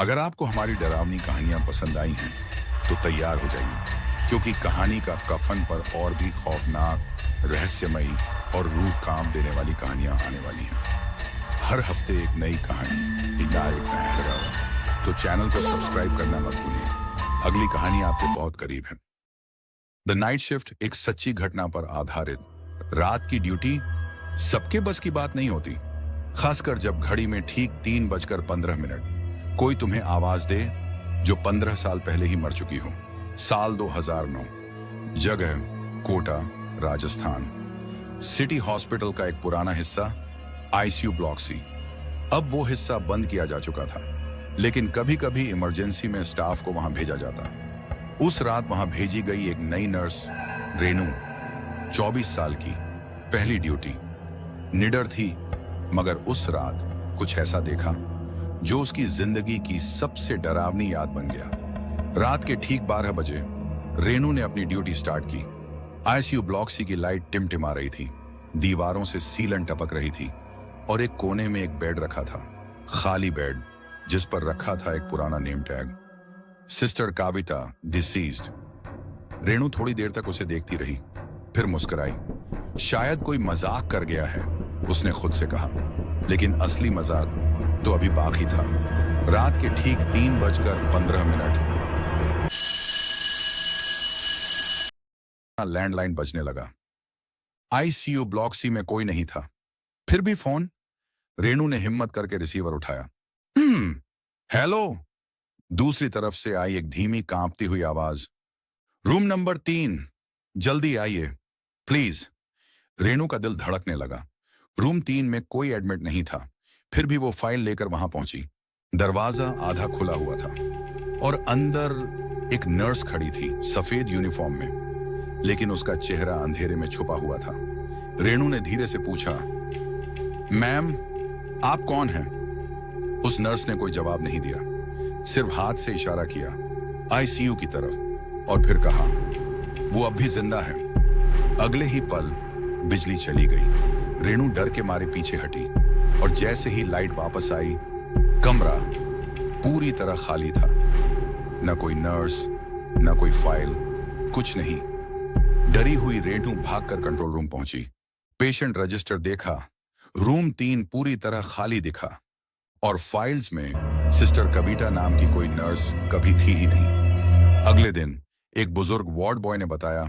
अगर आपको हमारी डरावनी कहानियां पसंद आई हैं तो तैयार हो जाइए, क्योंकि कहानी का कफन पर और भी खौफनाक, रहस्यमयी और रूह काम देने वाली कहानियां आने वाली हैं। हर हफ्ते एक नई कहानी, एक नया डरावा। तो चैनल को सब्सक्राइब करना मत भूलिए। अगली कहानी आपके बहुत करीब है। द नाइट शिफ्ट एक सच्ची घटना पर आधारित। रात की ड्यूटी सबके बस की बात नहीं होती, खासकर जब घड़ी में ठीक 3:15 कोई तुम्हें आवाज दे जो 15 साल पहले ही मर चुकी हो। साल 2009, जगह कोटा, राजस्थान। सिटी हॉस्पिटल का एक पुराना हिस्सा, आईसीयू ब्लॉक सी। अब वो हिस्सा बंद किया जा चुका था, लेकिन कभी कभी इमरजेंसी में स्टाफ को वहां भेजा जाता। उस रात वहां भेजी गई एक नई नर्स, रेनू, 24 साल की, पहली ड्यूटी। निडर थी, मगर उस रात कुछ ऐसा देखा जो उसकी जिंदगी की सबसे डरावनी याद बन गया। रात के ठीक 12 बजे रेनू ने अपनी ड्यूटी स्टार्ट की। आईसीयू ब्लॉक सी की लाइट टिमटिमा रही थी, दीवारों से सीलन टपक रही थी और एक कोने में एक बेड रखा था, खाली बेड, जिस पर रखा था एक पुराना name tag, sister Kavita, deceased. Renu थोड़ी देर तक उसे देखती रही, फिर मुस्कुराई। शायद कोई मजाक कर गया है, उसने खुद से कहा, लेकिन असली मजाक तो अभी बाकी था। रात के ठीक 3:15 लैंडलाइन बजने लगा। आईसीयू ब्लॉक सी में कोई नहीं था, फिर भी फोन। रेनू ने हिम्मत करके रिसीवर उठाया। हेलो। दूसरी तरफ से आई एक धीमी कांपती हुई आवाज, रूम नंबर 3, जल्दी आइए प्लीज। रेनू का दिल धड़कने लगा। रूम 3 में कोई एडमिट नहीं था, फिर भी वो फाइल लेकर वहां पहुंची। दरवाजा आधा खुला हुआ था और अंदर एक नर्स खड़ी थी, सफेद यूनिफॉर्म में, लेकिन उसका चेहरा अंधेरे में छुपा हुआ था। रेनू ने धीरे से पूछा, मैम, आप कौन हैं? उस नर्स ने कोई जवाब नहीं दिया, सिर्फ हाथ से इशारा किया आईसीयू की तरफ और फिर कहा, वो अब भी जिंदा है। अगले ही पल बिजली चली गई। रेनू डर के मारे पीछे हटी और जैसे ही लाइट वापस आई, कमरा पूरी तरह खाली था। न कोई नर्स, न कोई फाइल, कुछ नहीं। डरी हुई रेनू भागकर कंट्रोल रूम पहुंची। पेशेंट रजिस्टर देखा, रूम 3 पूरी तरह खाली दिखा और फाइल्स में सिस्टर कविता नाम की कोई नर्स कभी थी ही नहीं। अगले दिन एक बुजुर्ग वार्ड बॉय ने बताया,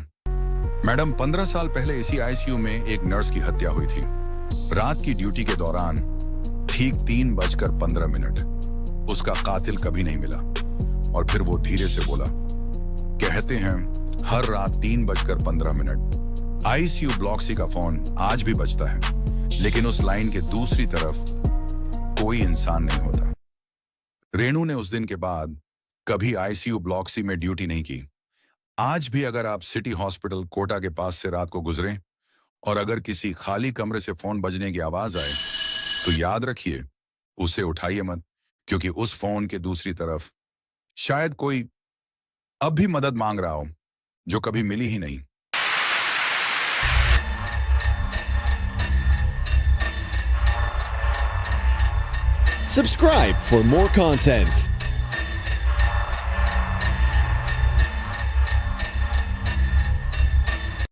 मैडम, 15 साल पहले इसी आईसीयू में एक नर्स की हत्या हुई थी। रात की ड्यूटी के दौरान ठीक 3:15। उसका कातिल कभी नहीं मिला। और फिर वो धीरे से बोला, कहते हैं हर रात 3:15 आईसीयू ब्लॉक सी का फोन आज भी बजता है, लेकिन उस लाइन के दूसरी तरफ कोई इंसान नहीं होता। रेनू ने उस दिन के बाद कभी आईसीयू ब्लॉक सी में ड्यूटी नहीं की। आज भी अगर आप सिटी हॉस्पिटल कोटा के पास से रात को गुजरें और अगर किसी खाली कमरे से फोन बजने की आवाज आए, तो याद रखिए, उसे उठाइए मत, क्योंकि उस फोन के दूसरी तरफ शायद कोई अब भी मदद मांग रहा हो, जो कभी मिली ही नहीं। Subscribe for more content.